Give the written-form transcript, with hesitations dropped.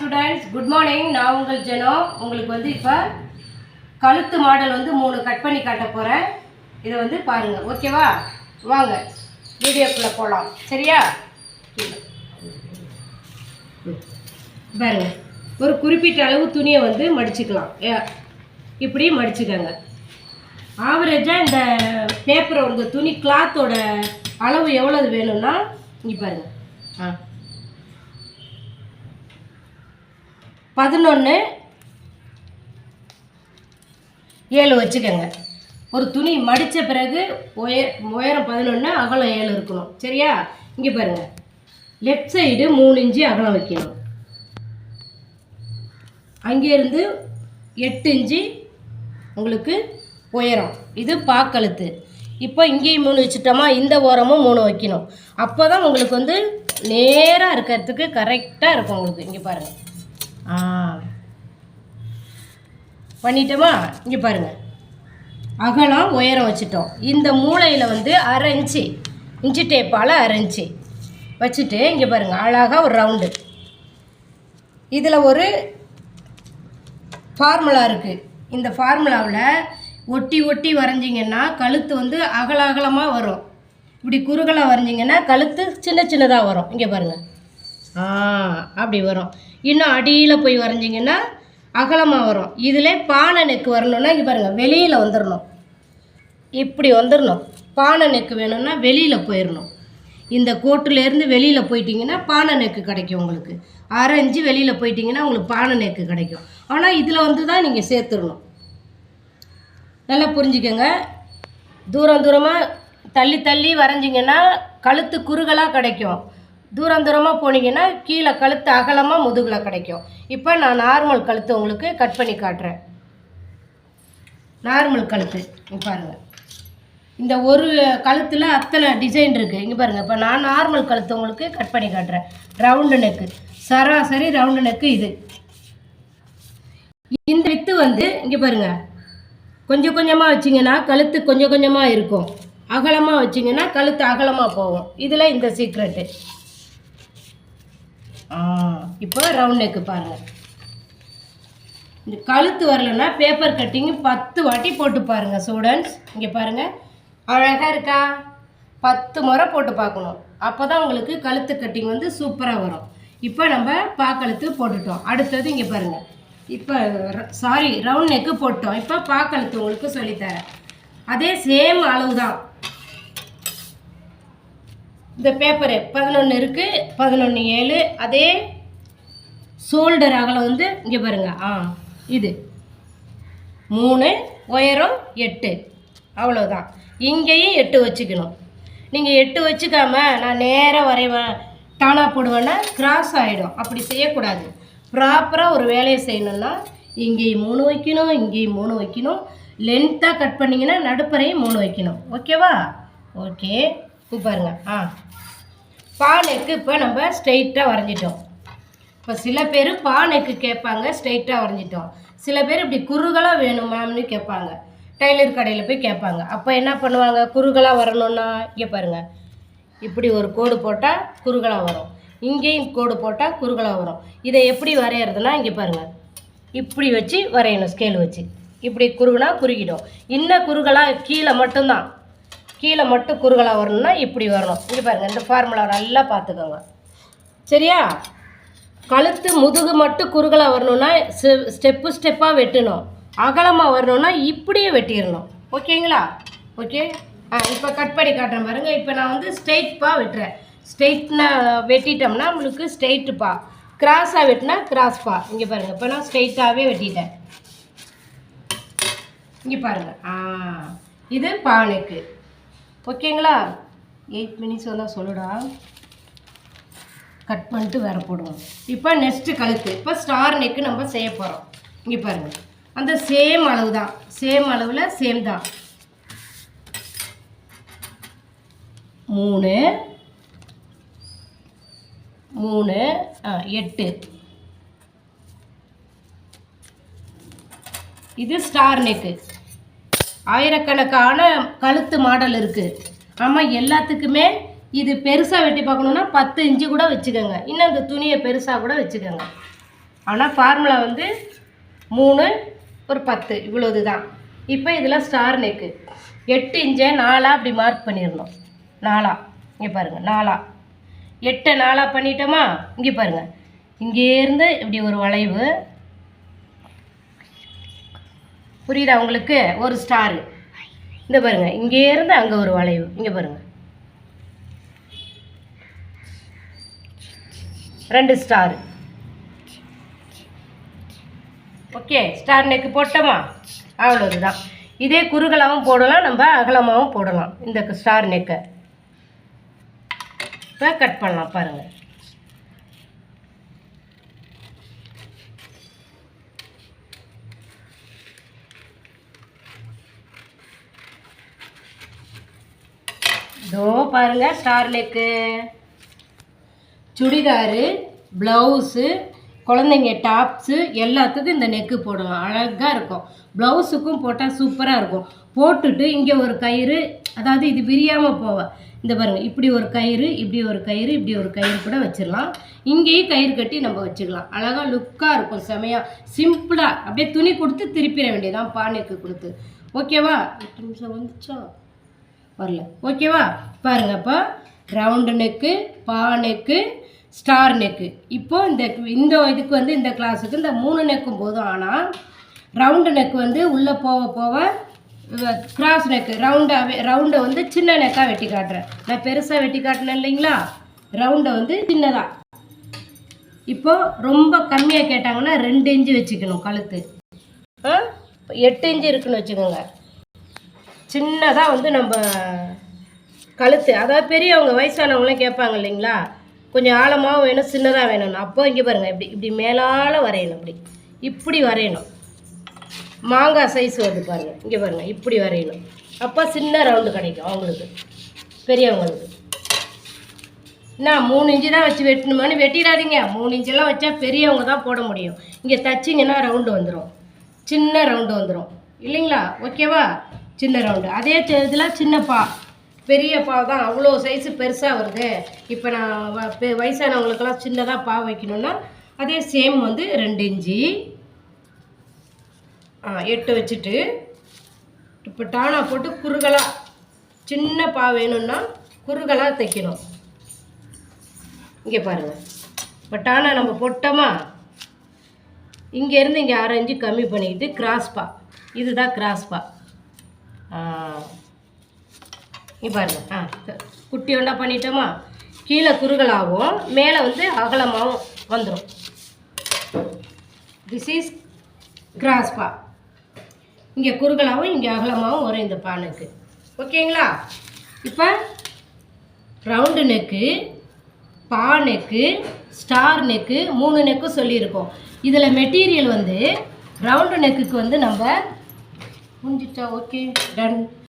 Students, good morning. நான் உங்கள் ஜெனோ. உங்களுக்கு வந்து இப்போ கழுத்து மாடல் வந்து 3 கட் பண்ணி காட்ட போகிறேன். இதை வந்து பாருங்கள், ஓகேவா? வாங்க வீடியோக்குள்ளே போகலாம், சரியா? பாருங்கள், ஒரு குறிப்பிட்ட அளவு துணியை வந்து மடிச்சுக்கலாம். இப்படி மடிச்சுக்கோங்க. ஆவரேஜாக இந்த பேப்பரை இந்த துணி கிளாத்தோட அளவு எவ்வளவு வேணும்னா இங்கே பாருங்கள். 11:7 வச்சுக்கோங்க. ஒரு துணி மடித்த பிறகு உயரம் 11, அகலம் 7 இருக்கணும், சரியா? இங்கே பாருங்கள், லெஃப்ட் சைடு 3 இன்ச்சு அகலம் வைக்கணும். அங்கேருந்து 8 இன்ச்சு உங்களுக்கு உயரம். இது பாக்கழுத்து. இப்போ இங்கேயும் 3 வச்சுட்டோமா, இந்த ஓரமும் 3 வைக்கணும். அப்போ தான் உங்களுக்கு வந்து நேராக இருக்கிறதுக்கு கரெக்டாக இருக்கும் உங்களுக்கு. இங்கே பாருங்கள், பண்ணிட்டோமா? இங்கே பாருங்கள், அகலம் உயரம் வச்சுட்டோம். இந்த மூளையில் வந்து 1/2 இன்ச்சு இன்ச்சு டேப்பால் 1/2 இன்ச்சு வச்சுட்டு இங்கே பாருங்கள், அழகாக ஒரு ரவுண்டு. இதில் ஒரு ஃபார்முலா இருக்குது. இந்த ஃபார்முலாவில் ஒட்டி ஒட்டி வரைஞ்சிங்கன்னா கழுத்து வந்து அகலமாக வரும். இப்படி குறுகலாக வரைஞ்சிங்கன்னா கழுத்து சின்ன சின்னதாக வரும். இங்கே பாருங்கள், அப்படி வரும். இன்னும் அடியில் போய் வரைஞ்சிங்கன்னா அகலமாக வரும். இதில் பானை நெக்கு வரணுன்னா இங்கே பாருங்கள், வெளியில் வந்துடணும். இப்படி வந்துடணும். பானை நெக்கு வேணும்னா வெளியில் போயிடணும். இந்த கோட்டிலேருந்து வெளியில் போயிட்டிங்கன்னா பானை நெக்கு கிடைக்கும் உங்களுக்கு. 1/2 இன்ச்சு வெளியில் போயிட்டிங்கன்னா உங்களுக்கு பானை நெக்கு கிடைக்கும். ஆனால் இதில் வந்து தான் நீங்கள் சேர்த்துடணும். நல்லா புரிஞ்சுக்கோங்க. தூரமாக தள்ளி தள்ளி வரைஞ்சிங்கன்னா கழுத்து குறுகலாக கிடைக்கும். தூரமாக போனீங்கன்னா கீழே கழுத்து அகலமாக முதுகில் கிடைக்கும். இப்போ நான் நார்மல் கழுத்து உங்களுக்கு கட் பண்ணி காட்டுறேன். நார்மல் கழுத்து பாருங்கள், இந்த ஒரு கழுத்தில் அத்தனை டிசைன் இருக்குது. இங்கே பாருங்கள், இப்போ நான் நார்மல் கழுத்து உங்களுக்கு கட் பண்ணி காட்டுறேன். ரவுண்டு நெக்கு, சராசரி ரவுண்டு நெக்கு இது. இந்த வித்து வந்து இங்கே பாருங்கள், கொஞ்சம் கொஞ்சமாக வச்சிங்கன்னா கழுத்து கொஞ்சம் கொஞ்சமாக இருக்கும். அகலமாக வச்சிங்கன்னா கழுத்து அகலமாக போகும். இதில் இந்த சீக்ரெட்டு. இப்போ ரவுண்ட் நெக்கு பாருங்கள். இந்த கழுத்து வரலன்னா பேப்பர் கட்டிங்கு 10 வாட்டி போட்டு பாருங்கள் ஸ்டூடெண்ட்ஸ். இங்கே பாருங்கள், அழகாக இருக்கா? 10 முறை போட்டு பார்க்கணும். அப்போ தான் உங்களுக்கு கழுத்து கட்டிங் வந்து சூப்பராக வரும். இப்போ நம்ம பாக்கழுத்து போட்டுட்டோம். அடுத்தது இங்கே பாருங்கள், இப்போ ரவுண்ட் நெக்கு போட்டோம். இப்போ பாக்கழுத்து உங்களுக்கு சொல்லித்தரேன். அதே சேம் அளவு தான். இந்த பேப்பரு 11 இருக்குது, 11:7. அதே ஷோல்டர் அகலம் வந்து இங்கே பாருங்கள், இது 3, உயரம் 8, அவ்வளோதான். இங்கேயும் 8 வச்சுக்கணும். நீங்கள் 8 வச்சுக்காம நான் நேராக வரைவேன் டானாக போடுவேன்னா கிராஸ் ஆகிடும். அப்படி செய்யக்கூடாது. ப்ராப்பராக ஒரு வேலையை செய்யணுன்னா இங்கேயும் 3 வைக்கணும், இங்கேயும் 3 வைக்கணும். லென்த்தாக கட் பண்ணிங்கன்னா நடுப்பறையும் 3 வைக்கணும். ஓகேவா? ஓகே, பாருங்கள். பானைக்கு இப்போ நம்ம ஸ்ட்ரெயிட்டாக வரைஞ்சிட்டோம். இப்போ சில பேர் பானைக்கு கேட்பாங்க, ஸ்ட்ரெயிட்டாக வரைஞ்சிட்டோம். சில பேர் இப்படி குறுகலாக வேணும் மேம்னு கேட்பாங்க. டைலர் கடையில் போய் கேட்பாங்க. அப்போ என்ன பண்ணுவாங்க, குறுகலாக வரணுன்னா இங்கே பாருங்கள், இப்படி ஒரு கோடு போட்டால் குறுகலாக வரும். இங்கேயும் கோடு போட்டால் குறுகலாக வரும். இதை எப்படி வரைகிறதுனா இங்கே பாருங்கள், இப்படி வச்சு வரையணும். ஸ்கேல் வச்சு இப்படி குறுகுனா குறுகிடும். இன்னும் குறுகலாக கீழே மட்டும்தான், கீழே மட்டும் குறுகலாக வரணும்னா இப்படி வரணும். இங்கே பாருங்கள், இந்த ஃபார்முலா நல்லா பார்த்துக்கோங்க, சரியா? கழுத்து முதுகு மட்டும் குறுகலாக வரணும்னா ஸ்டெப்பாக வெட்டணும். அகலமாக வரணும்னா இப்படியே வெட்டிடணும். ஓகேங்களா? ஓகே. இப்போ கட் பண்ணி காட்டுறேன் பாருங்கள். இப்போ நான் வந்து ஸ்ட்ரெயிட்பாக வெட்டுறேன். ஸ்ட்ரெயிட்னா வெட்டிட்டோம்னா உங்களுக்கு ஸ்ட்ரெயிட்டுப்பா. கிராஸாக வெட்டினா கிராஸ்பா. இங்கே பாருங்கள், இப்போ நான் ஸ்ட்ரெயிட்டாகவே வெட்டிட்டேன். இங்கே பாருங்கள், இது பானைக்கு. ஓகேங்களா? 8 மினிட்ஸ் வந்தால் சொல்லுடா. கட் பண்ணிட்டு வேறு போடுவோம். இப்போ நெக்ஸ்ட்டு கழுத்து. இப்போ ஸ்டார் நெக்கு நம்ம செய்ய போகிறோம். இங்கே பாருங்கள், அந்த சேம் அளவு தான், சேம் அளவில் சேம் தான். 3, 8. இது ஸ்டார் நெக்கு. ஆயிரக்கணக்கான கழுத்து மாடல் இருக்குது. ஆமாம், எல்லாத்துக்குமே இது பெருசாக வெட்டி பார்க்கணுன்னா 10 இன்ச்சு கூட வச்சுக்கோங்க. இன்னும் இந்த துணியை பெருசாக கூட வச்சுக்கோங்க. ஆனால் ஃபார்முலா வந்து 3 ஒரு 10 இவ்வளோது தான். இப்போ இதில் ஸ்டார் நெக்கு 8 இன்ச்சை 4 அப்படி மார்க் பண்ணிடணும். 4 இங்கே பாருங்கள், 4 8 4 பண்ணிட்டோமா? இங்கே பாருங்கள், இங்கேருந்து இப்படி ஒரு வளைவு புரியுதா உங்களுக்கு? ஒரு ஸ்டாரு. இந்த பாருங்கள், இங்கேருந்து அங்கே ஒரு வளைவு, இங்கே பாருங்கள் 2 ஸ்டாரு. ஓகே, ஸ்டார் நெக்கு போட்டோமா? அவ்வளோது தான். இதே குறுகலாகவும் போடலாம், நம்ம அகலமாகவும் போடலாம். இந்த ஸ்டார் நெக்கை இப்போ கட் பண்ணலாம் பாருங்கள். இதோ பாருங்கள், ஸ்டார் நெக்கு சுடிதாரு, ப்ளவுஸு, குழந்தைங்க டாப்ஸு எல்லாத்துக்கும் இந்த நெக்கு போடலாம். அழகாக இருக்கும். ப்ளவுஸுக்கும் போட்டால் சூப்பராக இருக்கும். போட்டுட்டு இங்கே ஒரு கயிறு, அதாவது இது விரியாமல் போவேன். இந்த பாருங்கள், இப்படி ஒரு கயிறு, இப்படி ஒரு கயிறு, இப்படி ஒரு கயிறு கூட வச்சிடலாம். இங்கேயும் கயிறு கட்டி நம்ம வச்சுக்கலாம். அழகாக லுக்காக இருக்கும். செமையாக சிம்பிளாக அப்படியே துணி கொடுத்து திருப்பிட வேண்டியதான், பானைக்கு கொடுத்து. ஓகேவா? 8 நிமிஷம் வந்துச்சா? வரல. ஓகேவா? பாருங்கள், இப்போ ரவுண்டு நெக்கு, பா நெக்கு, ஸ்டார் நெக்கு. இப்போது இந்த இதுக்கு வந்து இந்த கிளாஸுக்கு இந்த 3 நெக்கும் போதும். ஆனால் ரவுண்டு நெக்கு வந்து உள்ளே போக போக கிராஸ் நெக்கு ரவுண்டை வந்து சின்ன நெக்காக வெட்டி காட்டுறேன். நான் பெருசாக வெட்டி காட்டினேன் இல்லைங்களா? ரவுண்டை வந்து சின்னதாக. இப்போது ரொம்ப கம்மியாக கேட்டாங்கன்னா 2 இன்ச்சு வச்சுக்கணும் கழுத்து. 8 இன்ச்சு இருக்குன்னு வச்சுக்கோங்க. சின்னதாக வந்து நம்ம கழுத்து, அதாவது பெரியவங்க வயசானவங்களாம் கேட்பாங்க இல்லைங்களா, கொஞ்சம் ஆழமாகவும் வேணும், சின்னதாக வேணும்னு. அப்போ இங்கே பாருங்கள், இப்படி மேலால் வரையணும். இப்படி வரையணும். மாங்காய் சைஸ் வருது பாருங்கள், இங்கே பாருங்கள், இப்படி வரையணும். அப்போ சின்ன ரவுண்டு கிடைக்கும் அவங்களுக்கு, பெரியவங்களுக்கு. நான் 3 இன்ச்சு தான் வச்சு வெட்டணுமான்னு வெட்டிடாதீங்க. 3 இன்ச்செல்லாம் வச்சா பெரியவங்க தான் போட முடியும். இங்கே தச்சிங்கன்னா ரவுண்டு வந்துடும், சின்ன ரவுண்டு வந்துடும் இல்லைங்களா? ஓகேவா? சின்ன ரவுண்டு. அதே இதில் சின்ன பா, பெரிய பா தான் அவ்வளோ சைஸு பெருசாக வருது. இப்போ நான் வயசானவங்களுக்கெல்லாம் சின்னதாக பா வைக்கணுன்னா அதே சேம் வந்து 2 இன்ச்சு 8 வச்சுட்டு இப்போ டானா போட்டு குறுகலாக சின்ன பா வேணும்னா குறுகலாக தைக்கணும். இங்கே பாருங்கள், இப்போ டானா நம்ம போட்டோமா, இங்கேருந்து இங்கே 1/2 இன்ச்சு கம்மி பண்ணிக்கிட்டு கிராஸ் பா, இதுதான் கிராஸ் பா. இங்கே பாருங்கள், குட்டி ஒன்றா பண்ணிட்டோமா? கீழே குறுகலாகவும் மேலே வந்து அகலமாகவும் வந்துடும். திஸ் இஸ் கிராஸ் பா. இங்கே குறுகலாகவும் இங்கே அகலமாகவும் வரும் இந்த பானுக்கு. ஓகேங்களா? இப்போ ரவுண்டு நெக்கு, பா நெக்கு, ஸ்டார் நெக்கு, 3 நெக்கு சொல்லியிருக்கோம். இதில் மெட்டீரியல் வந்து ரவுண்டு நெக்குக்கு வந்து நம்ம முடிஞ்சிட்டா? Okay, ton.